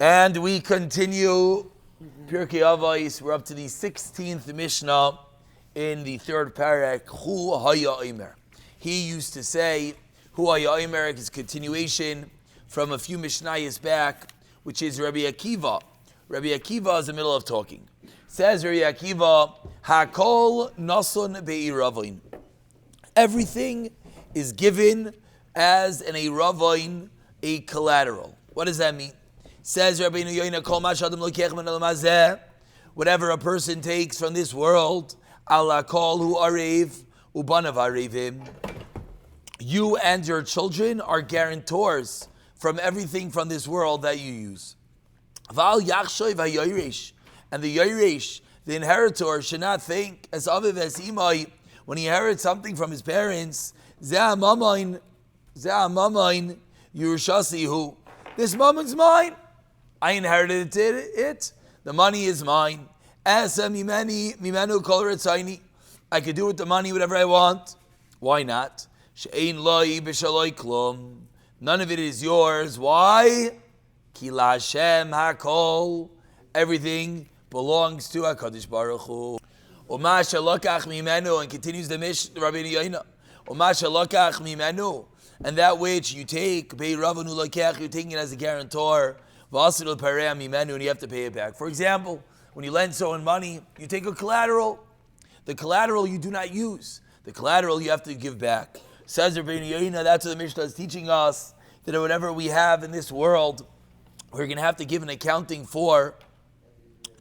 And we continue Perek Avos. We're up to the 16th Mishnah in the third Perek. Hu haya omer. He used to say, Hu haya omer is continuation from a few Mishnayos back, which is Rabbi Akiva. Rabbi Akiva is in the middle of talking. Says Rabbi Akiva, Hakol nason be'iravoin. Everything is given as an eiravoin, a collateral. What does that mean? Says Rabbi Yoina, Kol ma shadam lokech min al-mazeh, whatever a person takes from this world, ala kol hu arev, ubanav arevim. You and your children are guarantors from everything from this world that you use. Val yachshoy v'yoresh, and the yoresh, the inheritor, should not think as aviv as imai when he inherits something from his parents. Zeh mamain yurushasihu. This moment's mine. I inherited it. The money is mine. I could do with the money whatever I want. Why not? None of it is yours. Why? Everything belongs to HaKadosh Baruch Hu. And continues the Mishnah, Rabbi Yoina. And that which you take, you're taking it as a guarantor, and you have to pay it back. For example, when you lend someone money, you take a collateral. The collateral you do not use. The collateral you have to give back. Says Rabbi Yoina, that's what the Mishnah is teaching us, that whatever we have in this world, we're going to have to give an accounting for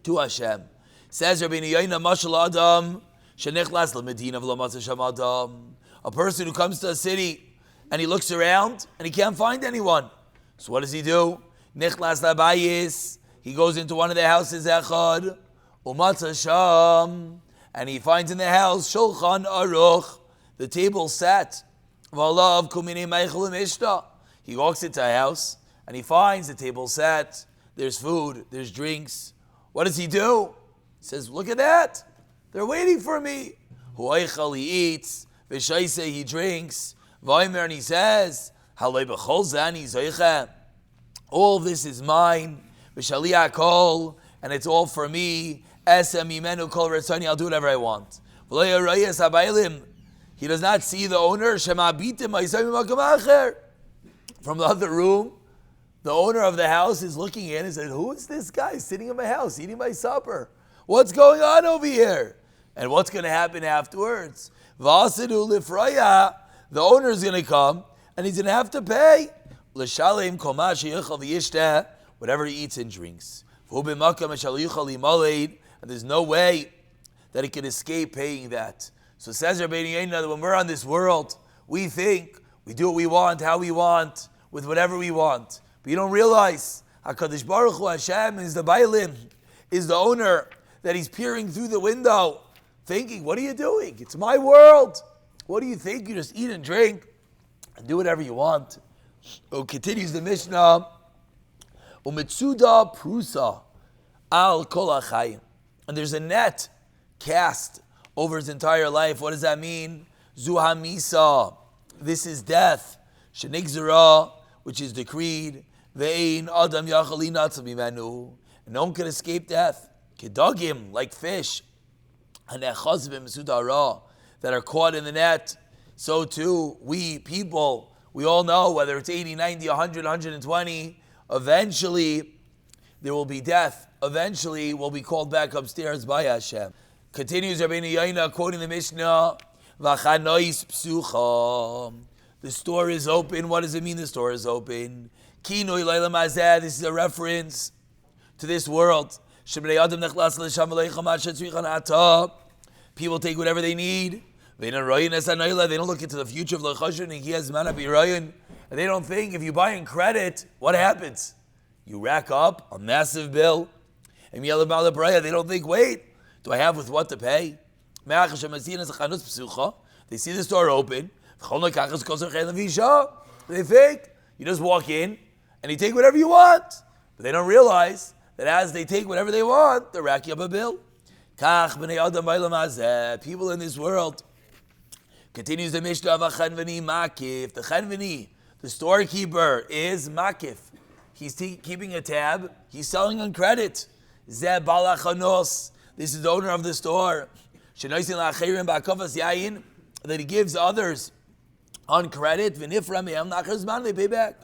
to Hashem. Says Rabbi Yoina, Mashal Adam, Shenichlas l'Medina v'lo Sham Adam. A person who comes to a city and he looks around and he can't find anyone. So what does he do? Nichlas labayis. He goes into one of the houses, echad, umatzah sham, and he finds in the house shulchan aruch, the table set. V'alav kuminei meichel mishta. He walks into a house and he finds the table set. There's food, there's drinks. What does he do? He says, "Look at that! They're waiting for me." Huaychal, he eats. V'shaisa, he drinks. Vaymer, and he says, "Halei b'chol zani zoicha." All of this is mine, v'shaliach kol, and it's all for me. Esem imenu kol retzoni, I'll do whatever I want. V'lo yarayas habaylim, he does not see the owner. Shema bitim ma'isay b'makom acher. From the other room, the owner of the house is looking in and says, "Who is this guy sitting in my house eating my supper? What's going on over here?" And what's going to happen afterwards? V'asidu lifraya, the owner is going to come and he's going to have to pay. L'shalem kol ma sheyichal v'yishteh, whatever he eats and drinks. V'hu b'makam shel yichal limaled, and there's no way that he can escape paying that. So says Rabbi Yoina that when we're on this world, we think we do what we want, how we want, with whatever we want. But you don't realize HaKadosh Baruch Hu Hashem is the Bailim, is the owner, that he's peering through the window, thinking, what are you doing? It's my world. What do you think? You just eat and drink and do whatever you want. Oh, continues the Mishnah. Umitsuda prusa al kol hachayim. And there's a net cast over his entire life. What does that mean? Zuhamisa. This is death. Shenigzara, which is decreed. Ve'ein adam yachali natzah mimenu. And no one can escape death. Kedagim, like fish. And echazvim sudara, that are caught in the net. So too, we people, we all know whether it's 80, 90, 100, 120, eventually there will be death. Eventually we'll be called back upstairs by Hashem. Continues Rabbi Yoina quoting the Mishnah, V'chanois psucha. The store is open. What does it mean the store is open? Kinoi layla mazeh. This is a reference to this world. People take whatever they need. They don't look into the future of l'chashon. And they don't think if you buy in credit, what happens? You rack up a massive bill. And they don't think, wait, do I have with what to pay? They see the store open. They think you just walk in and you take whatever you want. But they don't realize that as they take whatever they want, they're racking up a bill. People in this world. Continues the Mishnah of a chanvani makif. The chanvani, the storekeeper, is makif. He's keeping a tab. He's selling on credit. Zeh balachanos. This is the owner of the store. That he gives others on credit. They pay back.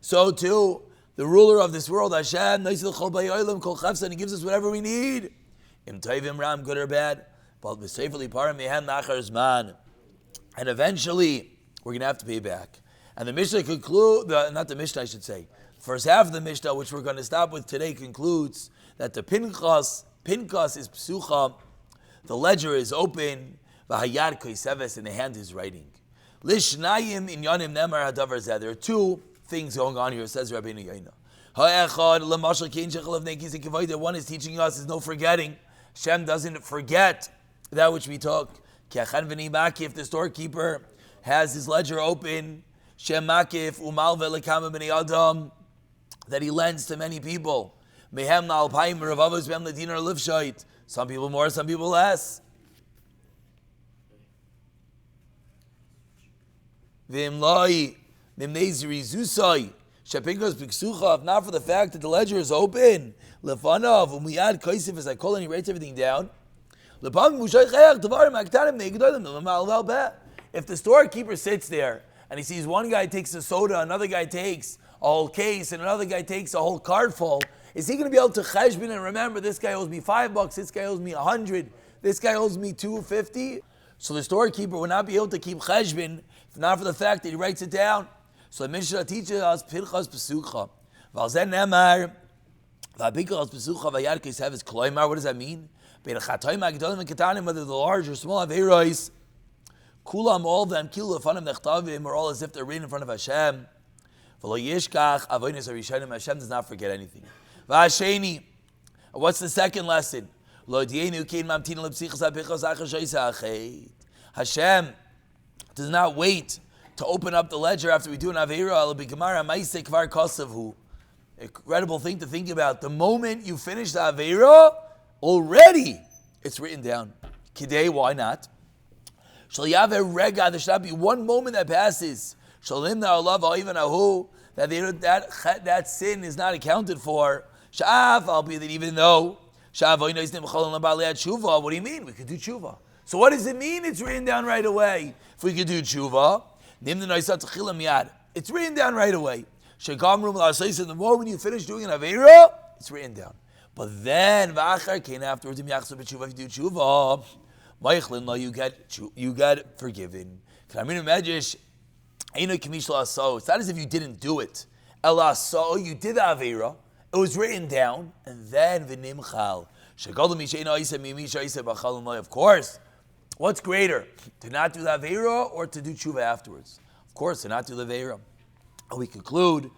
So too, the ruler of this world, Hashem, and he gives us whatever we need. Good or bad. And eventually, we're going to have to pay back. And the Mishnah not the Mishnah, I should say. The first half of the Mishnah, which we're going to stop with today, concludes that the Pinchas is psucha, the ledger is open, v'hayad koiseves, and the hand is writing. Lishnayim inyanim nemar hadavar zeh. There are two things going on here, says Rabbeinu Yoina. Ha'echad lemashal kein shechel of nekis and one is teaching us is no forgetting. Hashem doesn't forget that which we took. Kechan v'nimaki, if the storekeeper has his ledger open, Shem makif umal ve'lekama b'nei adam, that he lends to many people. Mehem na'alpayim Avos be'em l'dinar livshait. Some people more, some people less. V'im loi nimnei zirizusai shepingos b'ksucha, if not for the fact that the ledger is open, lefanav umiyad kaisif, as I call, and he writes everything down. If the storekeeper sits there and he sees one guy takes a soda, another guy takes a whole case, and another guy takes a whole cart full, is he going to be able to cheshbon and remember, this guy owes me $5, this guy owes me 100, this guy owes me 250? So the storekeeper will not be able to keep cheshbon, if not for the fact that he writes it down. So the Mishnah teaches us Pinchas Pesukha. What does that mean? Whether the large or small averos, kulam, all of them, kilu lefanim nechtavim, are all as if they're written in front of Hashem. V'lo yishkach avonos harishonim, Hashem does not forget anything. V'asheni, what's the second lesson? Lo dienu kein mamtin lepsichas hapichos achar shoysa achet. Hashem does not wait to open up the ledger after we do an aveira. It'll be gemara ma'aseh kvar kosavhu. Incredible thing to think about. The moment you finish the aveira, already it's written down. Kidei, why not? There should not be one moment that passes that sin is not accounted for. Albeit that even though what do you mean? We could do tshuva. So what does it mean it's written down right away? If we could do tshuva, it's written down right away. The moment you finish doing an aveira, it's written down. But then, afterwards, if you do tshuva, you get forgiven. It's not as if you didn't do it. You did the aveira, it was written down, and then v'nimchal. Of course, what's greater, to not do the aveira or to do tshuva afterwards? Of course, to not do the aveira. We conclude,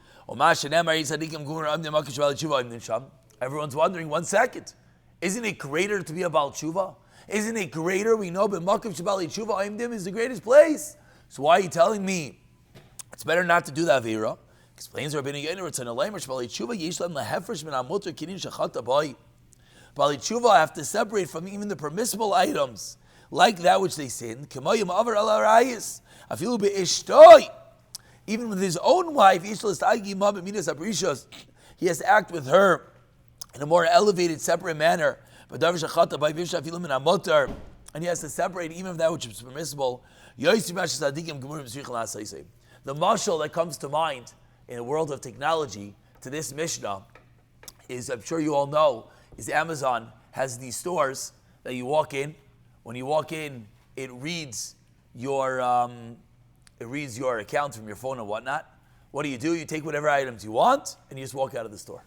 everyone's wondering, 1 second, isn't it greater to be a Baal Tshuva? Isn't it greater? We know B'Makav Shebali Tshuva Aimdim is the greatest place. So why are you telling me it's better not to do the Avira? Explains Rabbeinu Yoina, it's an Alayim Shebali Tshuva Yishlem Lehefresh Min Amuter Kinin Shechata Boy. Bali Tshuva have to separate from even the permissible items, like that which they sinned. Kemoyim Avar Al Arayis Afilu Be'ishtoi. Even with his own wife, he has to act with her in a more elevated, separate manner. And he has to separate even that which is permissible. The mashal that comes to mind in a world of technology to this Mishnah is, I'm sure you all know, is Amazon has these stores that you walk in. When you walk in, it reads your account from your phone and whatnot. What do? You take whatever items you want and you just walk out of the store.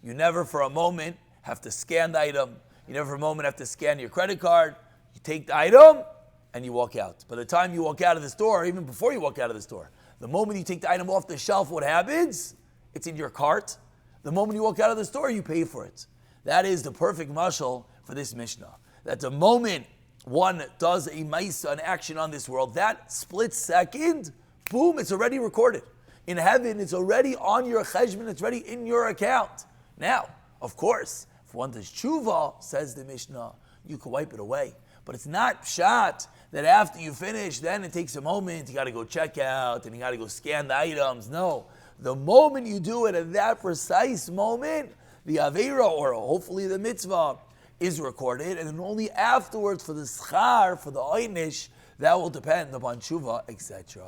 You never for a moment have to scan the item. You never for a moment have to scan your credit card. You take the item and you walk out. By the time you walk out of the store, even before you walk out of the store, the moment you take the item off the shelf, what happens? It's in your cart. The moment you walk out of the store, you pay for it. That is the perfect mashal for this Mishnah. That the moment one does a ma'isa, an action on this world, that split second, boom, it's already recorded. In heaven, it's already on your cheshbon, it's already in your account. Now, of course, if one does tshuva, says the Mishnah, you can wipe it away. But it's not pshat that after you finish, then it takes a moment, you got to go check out, and you got to go scan the items. No. The moment you do it, at that precise moment, the Aveira, or hopefully the mitzvah, is recorded, and then only afterwards for the schar, for the oynish, that will depend upon tshuva, etc.